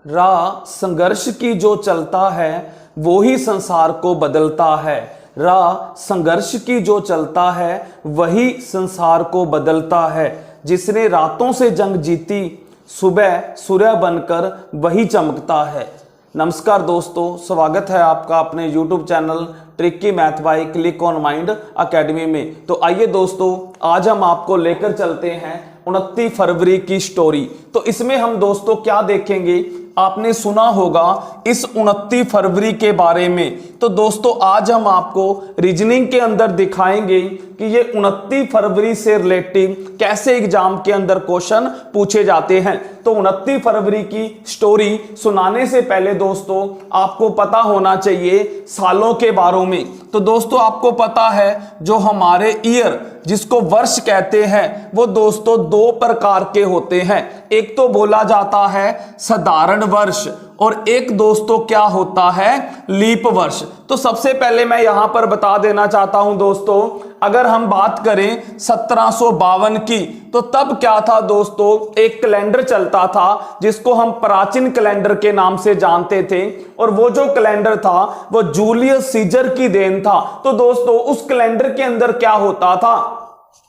राह संघर्ष की जो चलता है वो ही संसार को बदलता है। राह संघर्ष की जो चलता है वही संसार को बदलता है। जिसने रातों से जंग जीती सुबह सूर्य बनकर वही चमकता है। नमस्कार दोस्तों, स्वागत है आपका अपने YouTube channel tricky math bye click on mind academy में। तो आइए दोस्तों, आज हम आपको लेकर चलते हैं 29 फरवरी की स्टोरी। तो इसमें हम दोस्तों क्या देखेंगे, आपने सुना होगा इस 29 फरवरी के बारे में। तो दोस्तों आज हम आपको रीजनिंग के अंदर दिखाएंगे कि ये 29 फरवरी से रिलेटिव कैसे एग्जाम के अंदर क्वेश्चन पूछे जाते हैं। तो 29 फरवरी की स्टोरी सुनाने से पहले दोस्तों आपको पता होना चाहिए सालों के बारे में। तो दोस्तों आपको पता है जो हमारे ईयर जिसको वर्ष कहते हैं वो दोस्तों दो प्रकार के होते हैं। एक तो बोला जाता है साधारण वर्ष और एक दोस्तों क्या होता है लीप वर्ष। तो सबसे पहले मैं यहां पर बता देना चाहता हूं दोस्तों, अगर हम बात करें 1752 की तो तब क्या था दोस्तों, एक कैलेंडर चलता था जिसको हम प्राचीन कैलेंडर के नाम से जानते थे। और वो जो कैलेंडर था वो जूलियस सीजर की देन था। तो दोस्तों उस कैलेंडर के अंदर क्या होता था,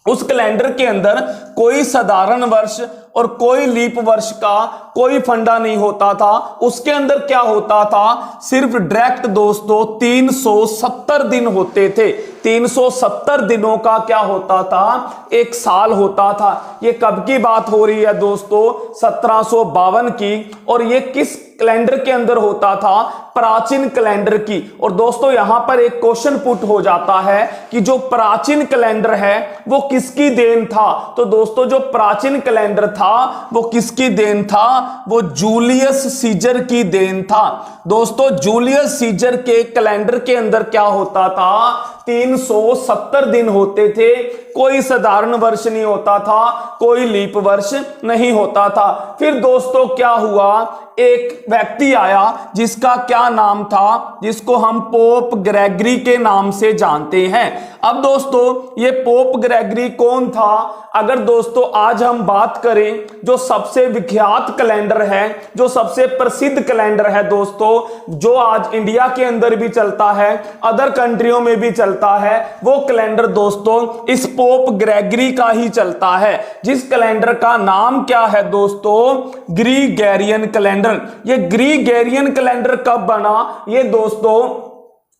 उस कैलेंडर के अंदर कोई साधारण वर्ष और कोई लीप वर्ष का कोई फंडा नहीं होता था। उसके अंदर क्या होता था, सिर्फ डायरेक्ट दोस्तों 370 दिन होते थे। 370 दिनों का क्या होता था, एक साल होता था। ये कब की बात हो रही है दोस्तों, 1752 की। और ये किस कैलेंडर के अंदर होता था, प्राचीन कैलेंडर की। और दोस्तों यहां पर एक क्वेश्चन पुट हो जाता है कि जो प्राचीन कैलेंडर है वो किसकी देन था। तो दोस्तों जो प्राचीन कैलेंडर था वो किसकी देन था, वो जूलियस सीजर की देन था। दोस्तों जूलियस सीजर के कैलेंडर के अंदर क्या होता था, 370 दिन होते थे। कोई साधारण वर्ष नहीं होता था, कोई लीप वर्ष नहीं होता था। फिर दोस्तों क्या हुआ, एक व्यक्ति आया जिसका क्या नाम था, जिसको हम पोप ग्रेगरी के नाम से जानते हैं। अब दोस्तों ये पोप ग्रेगरी कौन था, अगर दोस्तों आज हम बात करें जो सबसे विख्यात कैलेंडर है, जो सबसे प्रसिद्ध कैलेंडर है दोस्तों, जो आज इंडिया के अंदर भी चलता है, अदर कंट्रियों में भी चलता है, वो कैलेंडर दोस्तों इस पोप ग्रेगरी का ही चलता है। जिस कैलेंडर का नाम क्या है दोस्तों, ग्रीगोरियन कैलेंडर। ये ग्रीगोरियन कैलेंडर कब बना, ये दोस्तों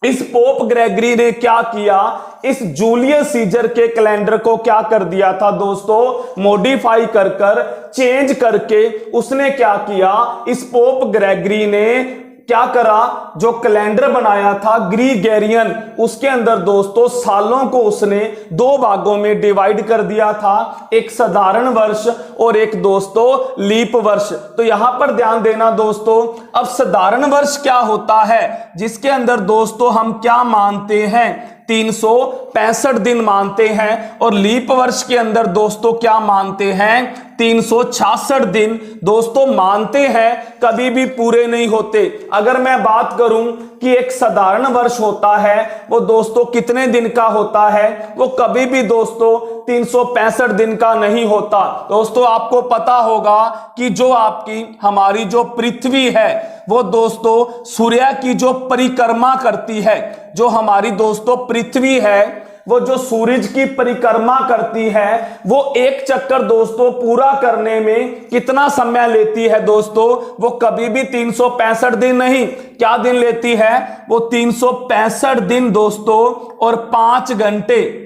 इस पोप ग्रेगरी ने क्या किया, इस जूलियस सीजर के कैलेंडर को क्या कर दिया था दोस्तों, मॉडिफाई कर चेंज करके उसने क्या किया, इस पोप ग्रेगरी ने क्या करा, जो कैलेंडर बनाया था ग्रीगोरियन, उसके अंदर दोस्तों सालों को उसने दो भागों में डिवाइड कर दिया था, एक साधारण वर्ष और एक दोस्तों लीप वर्ष। तो यहां पर ध्यान देना दोस्तों, अब साधारण वर्ष क्या होता है, जिसके अंदर दोस्तों हम क्या मानते हैं, 365 दिन मानते हैं। और लीप वर्ष के अंदर दोस्तों क्या मानते हैं, 366 दिन दोस्तों मानते हैं, कभी भी पूरे नहीं होते। अगर मैं बात करूं कि एक साधारण वर्ष होता है वो दोस्तों कितने दिन का होता है, वो कभी भी दोस्तों 365 दिन का नहीं होता। दोस्तों आपको पता होगा कि जो आपकी हमारी जो पृथ्वी है वो दोस्तों सूर्य की जो परिक्रमा करती है, जो हमारी दोस्तों पृथ्वी है वो जो सूरज की परिक्रमा करती है, वो एक चक्कर दोस्तों पूरा करने में कितना समय लेती है दोस्तों, वो कभी भी 365 दिन नहीं, क्या दिन लेती है, वो 365 दिन दोस्तों और 5 घंटे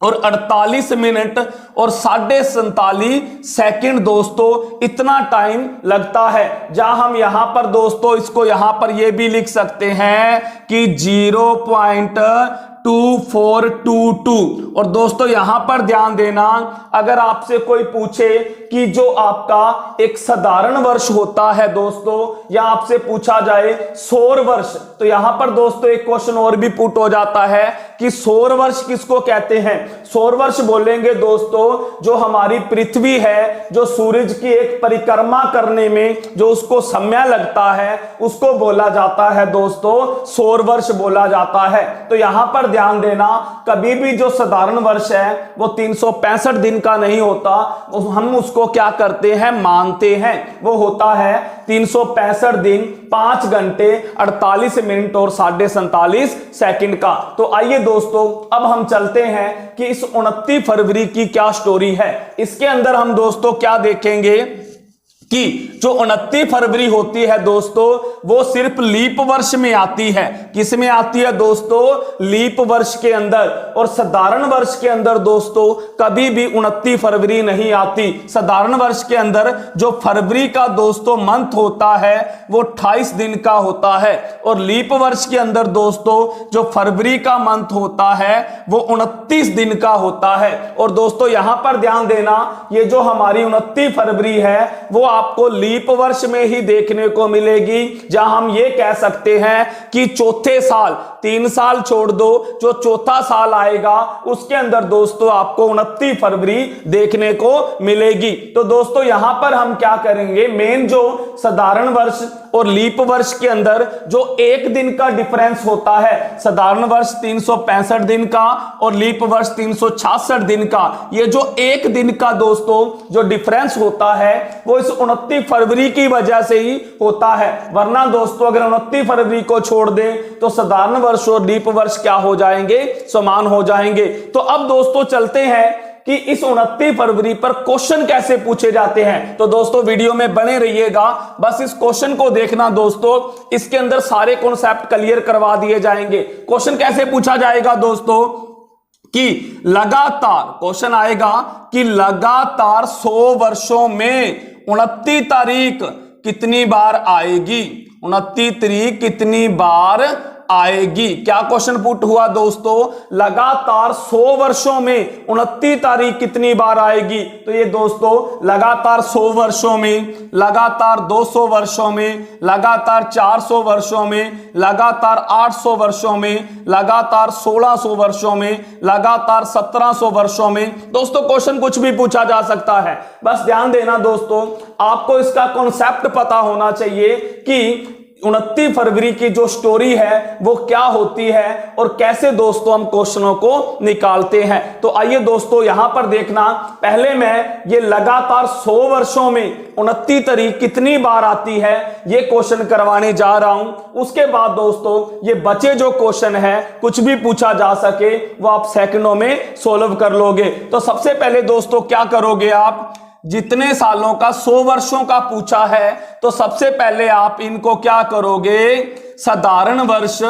और 48 मिनट और 47.5 सेकंड दोस्तों, इतना टाइम लगता है। जहां हम यहां पर दोस्तों इसको यहां पर ये भी लिख सकते हैं कि 0.2422। और दोस्तों यहां पर ध्यान देना, अगर आपसे कोई पूछे कि जो आपका एक साधारण वर्ष होता है दोस्तों, या आपसे पूछा जाए सौर वर्ष, तो यहां पर दोस्तों एक क्वेश्चन और भी पुट हो जाता है कि सौर वर्ष किसको कहते हैं। सौर वर्ष बोलेंगे दोस्तों जो हमारी पृथ्वी है, जो सूरज की एक परिक्रमा करने में जो उसको समय लगता है, उसको बोला जाता है दोस्तों सौर वर्ष बोला जाता है। तो यहां पर ध्यान देना, कभी भी जो साधारण वर्ष है वो 365 दिन का नहीं होता, हम उसको क्या करते हैं, मानते हैं। वो होता है 365 दिन 5 घंटे 48 मिनट और 47.5 सेकंड का। तो आइए दोस्तों अब हम चलते हैं कि इस 29 फरवरी की क्या स्टोरी है। इसके अंदर हम दोस्तों क्या देखेंगे कि जो 29 फरवरी होती है दोस्तों वो सिर्फ लीप वर्ष में आती है। किस में आती है दोस्तों, लीप वर्ष के अंदर। और साधारण वर्ष के अंदर दोस्तों कभी भी 29 फरवरी नहीं आती। साधारण वर्ष के अंदर जो फरवरी का दोस्तों मंथ होता है वो 28 दिन का होता है, और लीप वर्ष के अंदर दोस्तों जो फरवरी का मंथ होता है वो 29 दिन का होता है। और दोस्तों यहां पर ध्यान देना, ये जो हमारी 29 फरवरी है वो आपको लीप वर्ष में ही देखने को मिलेगी, जहां हम ये कह सकते हैं कि चौथे साल, 3 साल छोड़ दो, जो चौथा साल आएगा उसके अंदर दोस्तों आपको 29 फरवरी देखने को मिलेगी। तो दोस्तों यहां पर हम क्या करेंगे, मेन जो साधारण वर्ष और लीप वर्ष के अंदर जो एक दिन का डिफरेंस होता है, साधारण वर्ष 365 दिन का और लीप वर्ष 366 दिन का, ये जो एक दिन का दोस्तों जो डिफरेंस होता है वो इस 29 फरवरी की वजह से ही होता है। वरना दोस्तों अगर 29 फरवरी को छोड़ दें तो साधारण वर्ष और लीप वर्ष क्या हो जाएंगे, समान हो जाएंगे। तो अब दोस्तों चलते हैं कि इस 29 फरवरी पर क्वेश्चन कैसे पूछे जाते हैं। तो दोस्तों वीडियो में बने रहिएगा, बस इस क्वेश्चन को देखना दोस्तों, इसके अंदर सारे कॉन्सेप्ट क्लियर करवा दिए जाएंगे। क्वेश्चन कैसे पूछा जाएगा दोस्तों कि लगातार, क्वेश्चन आएगा कि लगातार 100 वर्षों में 29 तारीख कितनी बार आएगी, 29 तारीख कितनी बार आएगी। क्या क्वेश्चन पुट हुआ दोस्तों, लगातार 100 वर्षों में 29 तारीख कितनी बार आएगी। तो ये दोस्तों लगातार 100 वर्षों में, लगातार 200 वर्षों में, लगातार 400 वर्षों में, लगातार 800 वर्षों में, लगातार 1600 वर्षों में, लगातार 1700 वर्षों में। दोस्तों क्वेश्चन कुछ भी पूछा जा सकता है, बस ध्यान देना दोस्तों, आपको इसका कॉन्सेप्ट पता होना चाहिए कि 29 फरवरी की जो स्टोरी है वो क्या होती है और कैसे दोस्तों हम क्वेश्चनों को निकालते हैं। तो आइए दोस्तों यहां पर देखना, पहले मैं ये लगातार 100 वर्षों में 29 तारीख कितनी बार आती है ये क्वेश्चन करवाने जा रहा हूं। उसके बाद दोस्तों ये बचे जो क्वेश्चन है, कुछ भी पूछा जा सके वो आप सेकंडों में सोल्व कर लोगे। तो सबसे पहले दोस्तों क्या करोगे आप, जितने सालों का 100 वर्षों का पूछा है तो सबसे पहले आप इनको क्या करोगे, साधारण वर्ष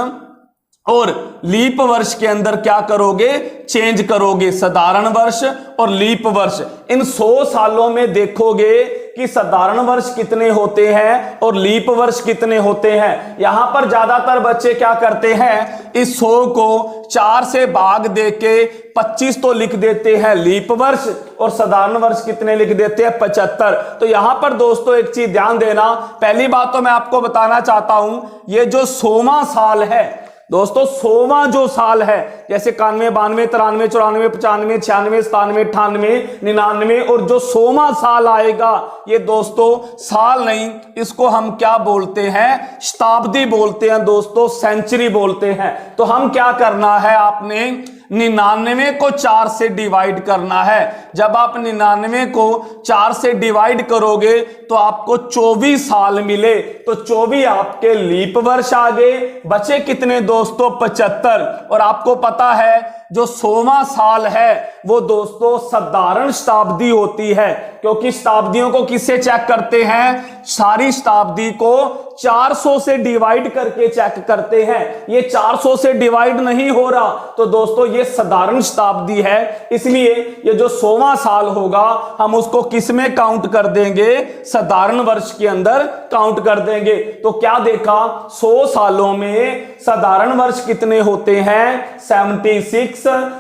और लीप वर्ष के अंदर क्या करोगे, चेंज करोगे। साधारण वर्ष और लीप वर्ष, इन 100 सालों में देखोगे कि साधारण वर्ष कितने होते हैं और लीप वर्ष कितने होते हैं। यहां पर ज्यादातर बच्चे क्या करते हैं, इस 100 को 4 से भाग देके 25 तो लिख देते हैं लीप वर्ष, और साधारण वर्ष कितने लिख देते हैं, 75। तो यहां पर दोस्तों एक चीज ध्यान देना, पहली बात तो मैं आपको बताना चाहता हूं, ये जो 100वां साल है दोस्तों, 100वां जो साल है, जैसे 91, 92, 93, 94, 95, 96, 97, 98, 99, और जो 100वां साल आएगा ये दोस्तों साल नहीं, इसको हम क्या बोलते हैं, शताब्दी बोलते हैं दोस्तों, सेंचुरी बोलते हैं। तो हम क्या करना है, आपने 99 को 4 से डिवाइड करना है। जब आप 99 को 4 से डिवाइड करोगे तो आपको 24 साल मिले, तो 24 आपके लीप वर्ष आ गए, बचे कितने दोस्तों, 75। और आपको पता है जो 100वां साल है वो दोस्तों साधारण शताब्दी होती है, क्योंकि शताब्दियों को किससे चेक करते हैं, सारी शताब्दी को 400 से डिवाइड करके चेक करते हैं। ये 400 से डिवाइड नहीं हो रहा, तो दोस्तों ये साधारण शताब्दी है, इसलिए ये जो 100वां साल होगा हम उसको किस में काउंट कर देंगे, साधारण वर्ष के अंदर काउंट कर देंगे। तो क्या देखा, 100 सालों में साधारण वर्ष कितने होते हैं, 76,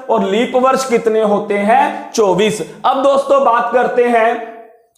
और लीप वर्ष कितने होते हैं, 24। अब दोस्तों बात करते हैं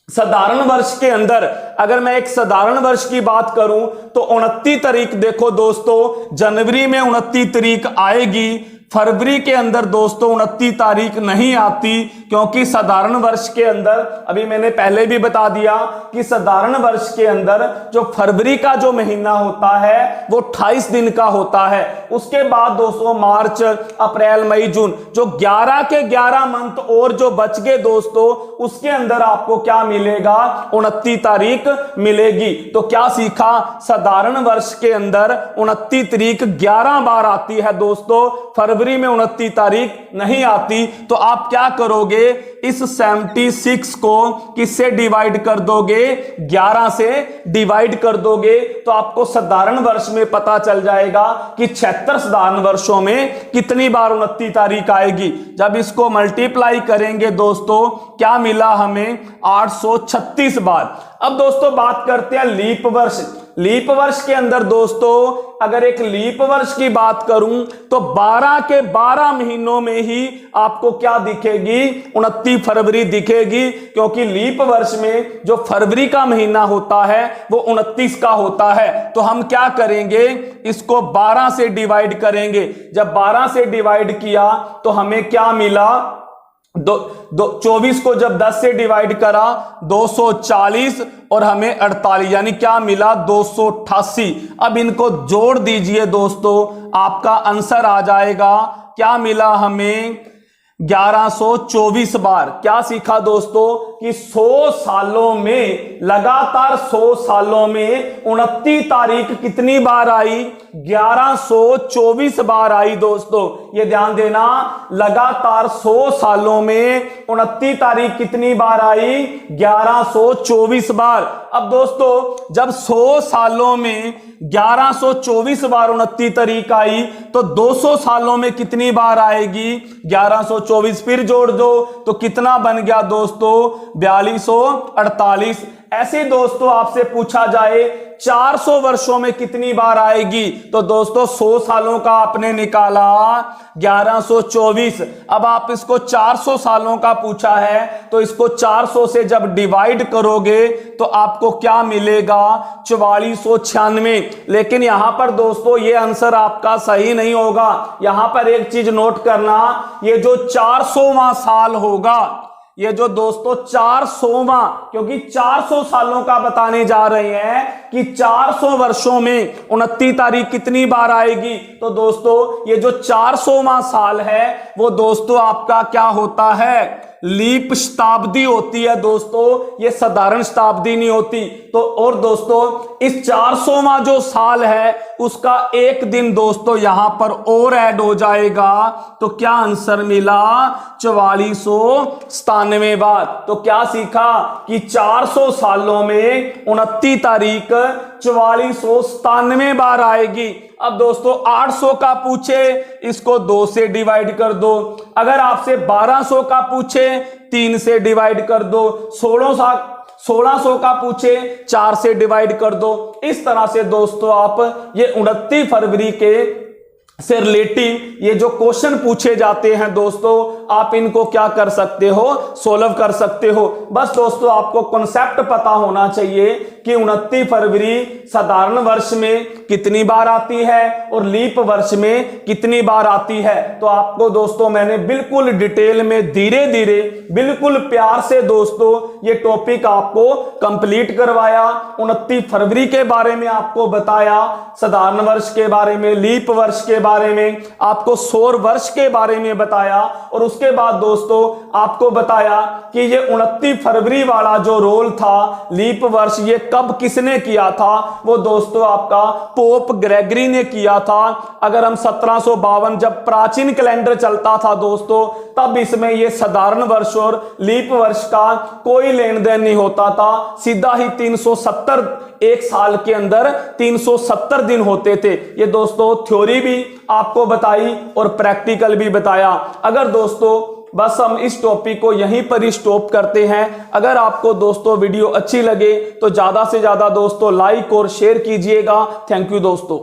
साधारण वर्ष के अंदर। अगर मैं एक साधारण वर्ष की बात करूं तो 29 तारीख देखो दोस्तों, जनवरी में 29 तारीख आएगी, फरवरी के अंदर दोस्तों 29 तारीख नहीं आती, क्योंकि साधारण वर्ष के अंदर, अभी मैंने पहले भी बता दिया कि साधारण वर्ष के अंदर जो फरवरी का जो महीना होता है वो 28 दिन का होता है। उसके बाद दोस्तों मार्च, अप्रैल, मई, जून, जो 11 के 11 मंथ और जो बच गए दोस्तों, उसके अंदर आपको क्या मिलेगा, 29 तारीख मिलेगी। तो क्या सीखा, साधारण वर्ष के अंदर 29 तारीख 11 बार आती है दोस्तों, फरवरी में 29 तारीख नहीं आती। तो आप क्या करोगे, इस 76 को किससे डिवाइड कर दोगे, 11 से डिवाइड कर दोगे, तो आपको साधारण वर्ष में पता चल जाएगा कि 76 साधारण वर्षों में कितनी बार 29 तारीख आएगी। जब इसको मल्टीप्लाई करेंगे दोस्तों, क्या मिला हमें, 836 बार। अब दोस्तों बात करते हैं लीप वर्ष। लीप वर्ष के अंदर दोस्तों अगर एक लीप वर्ष की बात करूं तो 12 के 12 महीनों में ही आपको क्या दिखेगी, 29 फरवरी दिखेगी, क्योंकि लीप वर्ष में जो फरवरी का महीना होता है वो 29 का होता है। तो हम क्या करेंगे, इसको 12 से डिवाइड करेंगे। जब 12 से डिवाइड किया तो हमें क्या मिला, 24 को जब 10 से डिवाइड करा 240 और हमें 48, यानी क्या मिला, 288। अब इनको जोड़ दीजिए दोस्तों, आपका आंसर आ जाएगा, क्या मिला हमें, 1124 बार। क्या सीखा दोस्तों कि 100 सालों में, लगातार 100 सालों में 29 तारीख कितनी बार आई, 1124 बार आई दोस्तों। ये ध्यान देना, लगातार 100 सालों में 29 तारीख कितनी बार आई, 1124 बार। अब दोस्तों जब 100 सालों में 1124 बार 29 तारीख आई, तो 200 सालों में कितनी बार आएगी, 1124, फिर जोड़ दो तो कितना बन गया दोस्तों, 4248। ऐसे दोस्तों आपसे पूछा जाए 400 वर्षों में कितनी बार आएगी, तो दोस्तों 100 सालों का आपने निकाला 1124। अब आप इसको 400 सालों का पूछा है, तो इसको 400 से जब डिवाइड करोगे तो आपको क्या मिलेगा, 4496। लेकिन यहां पर दोस्तों ये आंसर आपका सही नहीं होगा। यहां पर एक चीज नोट करना, ये जो 400वां साल होगा, ये जो दोस्तों 400वां, क्योंकि 400 सालों का बताने जा रहे हैं कि 400 वर्षों में 29 तारीख कितनी बार आएगी, तो दोस्तों ये जो 400वां साल है वो दोस्तों आपका क्या होता है, लीप शताब्दी होती है दोस्तों, ये साधारण शताब्दी नहीं होती। तो और दोस्तों इस 400वां जो साल है उसका एक दिन दोस्तों यहां पर और ऐड हो जाएगा, तो क्या आंसर मिला, 4497 बार। तो क्या सीखा कि 400 सालों में 29 तारीख 4497 बार आएगी। अब दोस्तों 800 का पूछे, इसको 2 से डिवाइड कर दो। अगर आपसे 1200 का पूछे, 3 से डिवाइड कर दो। 1600 का पूछे, 4 से डिवाइड कर दो। इस तरह से दोस्तों आप ये 29 फरवरी के से रिलेटिव ये जो क्वेश्चन पूछे जाते हैं दोस्तों, आप इनको क्या कर सकते हो, सोल्व कर सकते हो। बस दोस्तों आपको कॉन्सेप्ट पता होना चाहिए कि 29 फरवरी साधारण वर्ष में कितनी बार आती है और लीप वर्ष में कितनी बार आती है। तो आपको दोस्तों मैंने बिल्कुल डिटेल में धीरे धीरे बिल्कुल प्यार से दोस्तों ये टॉपिक आपको कंप्लीट करवाया। 29 फरवरी के बारे में आपको बताया, साधारण वर्ष के बारे में, लीप वर्ष के बारे में, आपको सौर वर्ष के बारे में बताया, और उसके बाद दोस्तों आपको बताया कि ये 29 फरवरी वाला जो रोल था लीप वर्ष, ये कब किसने किया था, वो दोस्तों आपका पोप ग्रेगरी ने किया था। अगर हम 1752 जब प्राचीन कैलेंडर चलता था दोस्तों, तब इसमें ये साधारण वर्ष और लीप वर्ष का कोई लेन देन नहीं होता था, सीधा ही 370, एक साल के अंदर 370 दिन होते थे। ये दोस्तों थ्योरी भी आपको बताई और प्रैक्टिकल भी बताया। अगर दोस्तों बस हम इस टॉपिक को यहीं पर ही स्टॉप करते हैं। अगर आपको दोस्तों वीडियो अच्छी लगे तो ज्यादा से ज्यादा दोस्तों लाइक और शेयर कीजिएगा। थैंक यू दोस्तों।